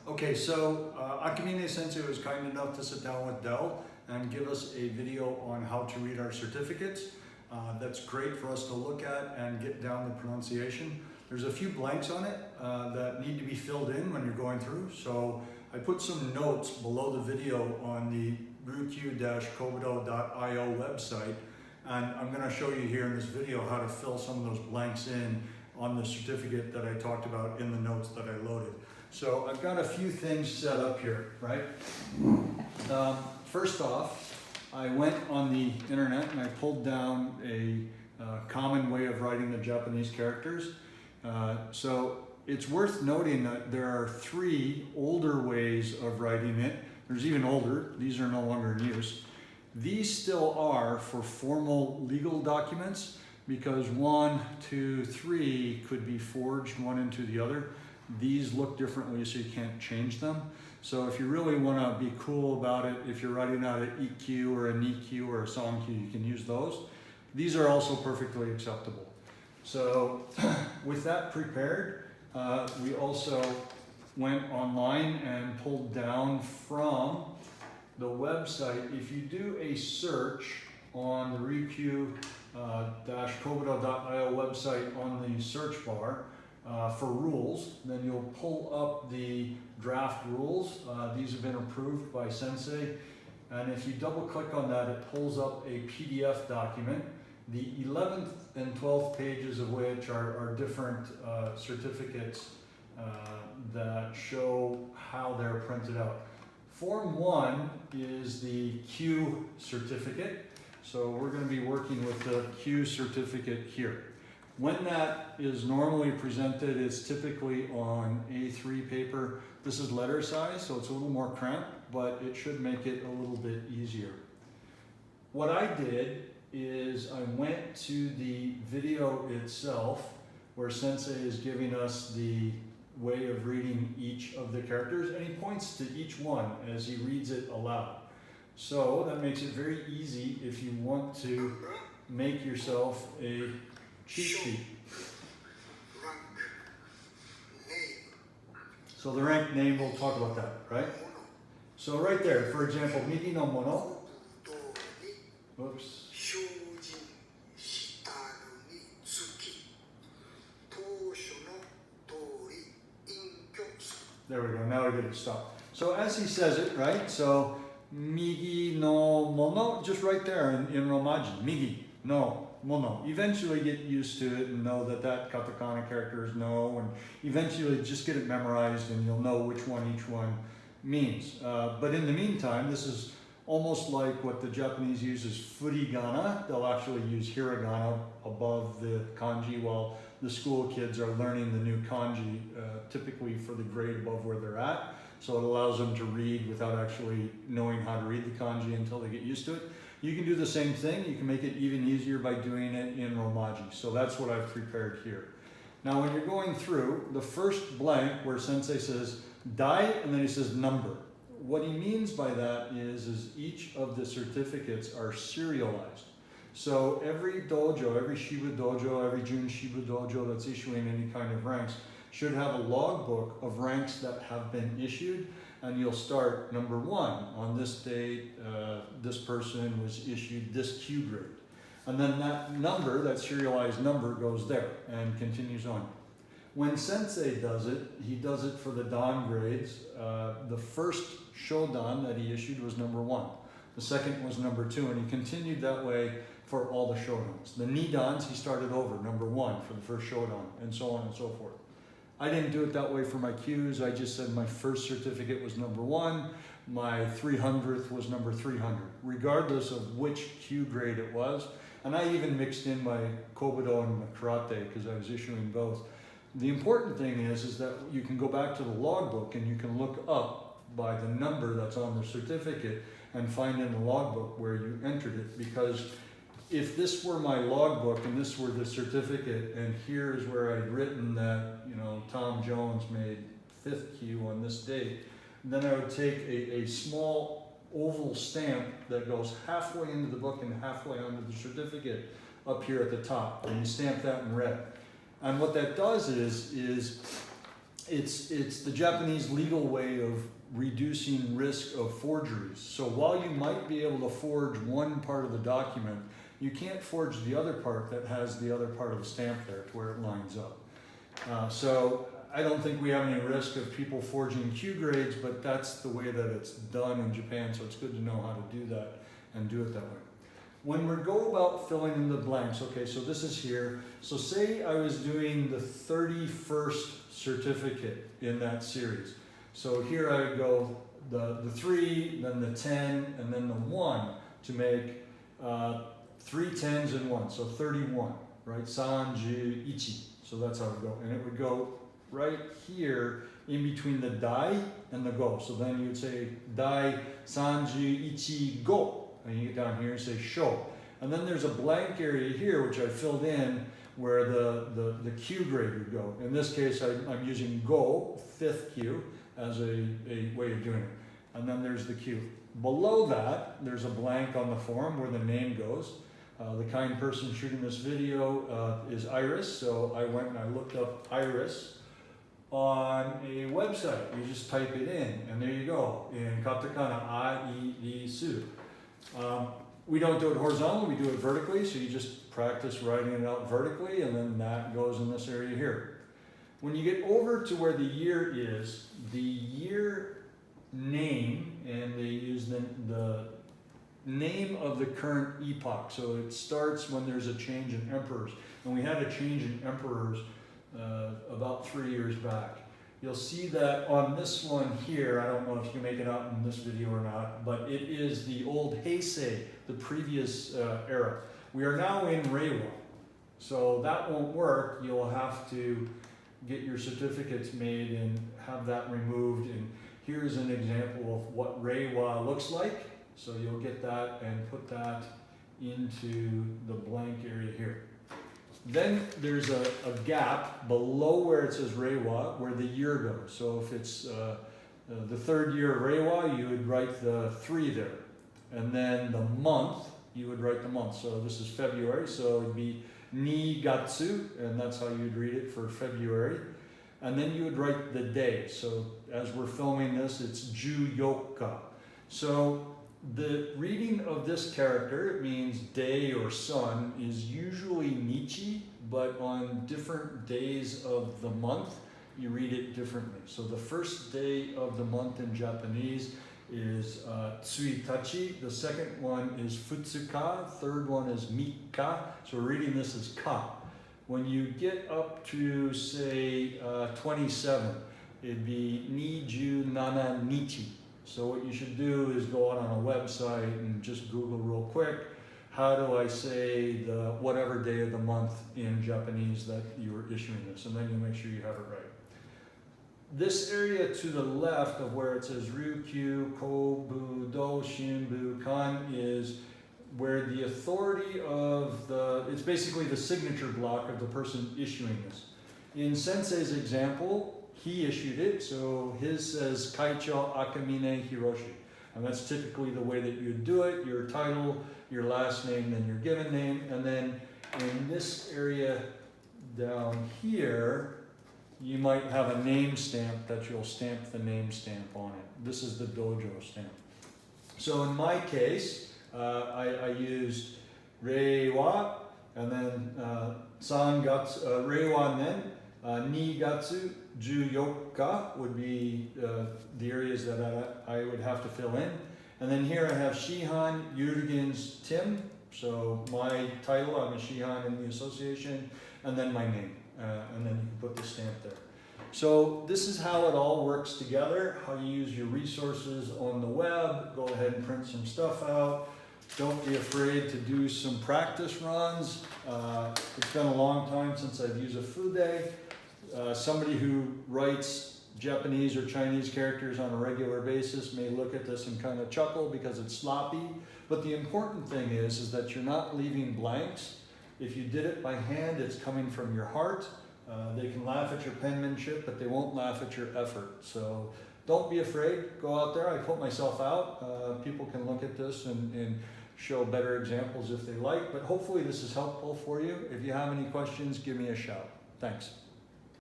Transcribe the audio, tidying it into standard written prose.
Okay, so Akamine Sensei was kind enough to sit down with Dell and give us a video on how to read our certificates. That's great for us to look at and get down the pronunciation. There's a few blanks on it that need to be filled in when you're going through. So I put some notes below the video on the Ryukyu-Kobudo.io website, and I'm going to show you here in this video how to fill some of those blanks in on the certificate that I talked about in the notes that I loaded. So I've got a few things set up here, right? First off, I went on the internet and I pulled down a common way of writing the Japanese characters. So it's worth noting that there are 3 older ways of writing it. There's even older, these are no longer in use. These still are for formal legal documents because 1, 2, 3 could be forged one into the other. These look differently, so you can't change them. So if you really want to be cool about it, if you're writing out an EQ or an EQ or a song cue, you can use those. These are also perfectly acceptable. So with that prepared, we also went online and pulled down from the website. If you do a search on the Ryukyu-Kobudo.io website on the search bar, for rules, then you'll pull up the draft rules. These have been approved by Sensei, and if you double click on that, it pulls up a PDF document, the 11th and 12th pages of which are different certificates that show how they're printed out. Form 1 is the Hue Certificate, so we're going to be working with the Hue Certificate here. When that is normally presented, it's typically on A3 paper. This is letter size, so it's a little more cramped, but it should make it a little bit easier. What I did is I went to the video itself where Sensei is giving us the way of reading each of the characters, and he points to each one as he reads it aloud. So that makes it very easy if you want to make yourself a cheat sheet. So the rank name, we'll talk about that, right? So right there, for example, migi no mono. Whoops. There we go, now we're going to stop. So as he says it, right? So migi no mono, just right there in Romaji, migi no mono. Eventually get used to it and know that that katakana character is no, and eventually just get it memorized and you'll know which one each one means. But in the meantime, this is almost like what the Japanese use as furigana. They'll actually use hiragana above the kanji while the school kids are learning the new kanji, typically for the grade above where they're at. So it allows them to read without actually knowing how to read the kanji until they get used to it. You can do the same thing. You can make it even easier by doing it in Romaji. So that's what I've prepared here. Now when you're going through, the first blank where Sensei says dai and then he says number. What he means by that is each of the certificates are serialized. So every dojo, every Shibu dojo, every Jun Shibu dojo that's issuing any kind of ranks should have a logbook of ranks that have been issued, and you'll start number 1 on this date. This person was issued this Q grade, and then that number, that serialized number, goes there and continues on. When Sensei does it, he does it for the dan grades. The first shodan that he issued was number 1. The second was number 2, and he continued that way for all the shodans. The nidans, he started over, number 1 for the first shodan, and so on and so forth. I didn't do it that way for my Qs. I just said my first certificate was number 1, my 300th was number 300, regardless of which Q grade it was. And I even mixed in my Kobudo and my karate because I was issuing both. The important thing is that you can go back to the logbook and you can look up by the number that's on the certificate and find in the logbook where you entered it, because if this were my logbook and this were the certificate and here is where I'd written that, you know, Tom Jones made 5th Q on this date, then I would take a small oval stamp that goes halfway into the book and halfway onto the certificate up here at the top, and you stamp that in red. And what that does is it's the Japanese legal way of reducing risk of forgeries. So while you might be able to forge one part of the document, you can't forge the other part that has the other part of the stamp there to where it lines up. So I don't think we have any risk of people forging Q grades, but that's the way that it's done in Japan, so it's good to know how to do that and do it that way. When we go about filling in the blanks, okay, so this is here. So say I was doing the 31st certificate in that series. So here I would go the 3, then the 10, and then the 1 to make 3 10s and 1, so 31, right? Sanju ichi. So that's how it would go. And it would go right here in between the dai and the go. So then you would say dai sanju ichi go. And you get down here and say sho. And then there's a blank area here which I filled in where the Q grade would go. In this case, I'm using go, 5th Q, as a way of doing it. And then there's the Q. Below that, there's a blank on the form where the name goes. The kind person shooting this video is Iris, so I went and I looked up Iris on a website. You just type it in, and there you go, in katakana, I-E-R-I-S-U. We don't do it horizontally, we do it vertically, so you just practice writing it out vertically, and then that goes in this area here. When you get over to where the year is, the year name, and they use the name of the current epoch. So it starts when there's a change in emperors. And we had a change in emperors about 3 years back. You'll see that on this one here, I don't know if you can make it out in this video or not, but it is the old Heisei, the previous era. We are now in Reiwa. So that won't work. You'll have to get your certificates made and have that removed. And here's an example of what Reiwa looks like. So you'll get that and put that into the blank area here. Then there's a gap below where it says Reiwa where the year goes. So if it's the 3rd year of Reiwa, you would write the 3 there. And then the month, you would write the month. So this is February, so it would be Ni Gatsu, and that's how you'd read it for February. And then you would write the day. So as we're filming this, it's Juyoka. So the reading of this character, it means day or sun, is usually Nichi, but on different days of the month, you read it differently. So the first day of the month in Japanese is Tsuitachi, the second one is Futsuka, third one is Mikka, so we're reading this as Ka. When you get up to, say, 27, it'd be Niju Nana Nichi. So what you should do is go out on a website and just Google real quick, how do I say the whatever day of the month in Japanese that you were issuing this, and then you make sure you have it right. This area to the left of where it says Ryukyu, Kobudo, Shimbukan is where the authority of it's basically the signature block of the person issuing this. In Sensei's example, he issued it, so his says Kaicho Akamine Hiroshi. And that's typically the way that you do it, your title, your last name, then your given name, and then in this area down here, you might have a name stamp that you'll stamp the name stamp on it. This is the dojo stamp. So in my case, I used Reiwa, and then Sangatsu, Reiwa nen, Nigatsu, Juyoka would be the areas that I would have to fill in. And then here I have Shihan Jurgens Tim. So my title, I'm a Shihan in the association, and then my name. And then you can put the stamp there. So this is how it all works together, how you use your resources on the web. Go ahead and print some stuff out. Don't be afraid to do some practice runs. It's been a long time since I've used a fude. Somebody who writes Japanese or Chinese characters on a regular basis may look at this and kind of chuckle because it's sloppy. But the important thing is that you're not leaving blanks. If you did it by hand, it's coming from your heart. They can laugh at your penmanship, but they won't laugh at your effort. So don't be afraid. Go out there. I put myself out. People can look at this and show better examples if they like. But hopefully this is helpful for you. If you have any questions, give me a shout. Thanks.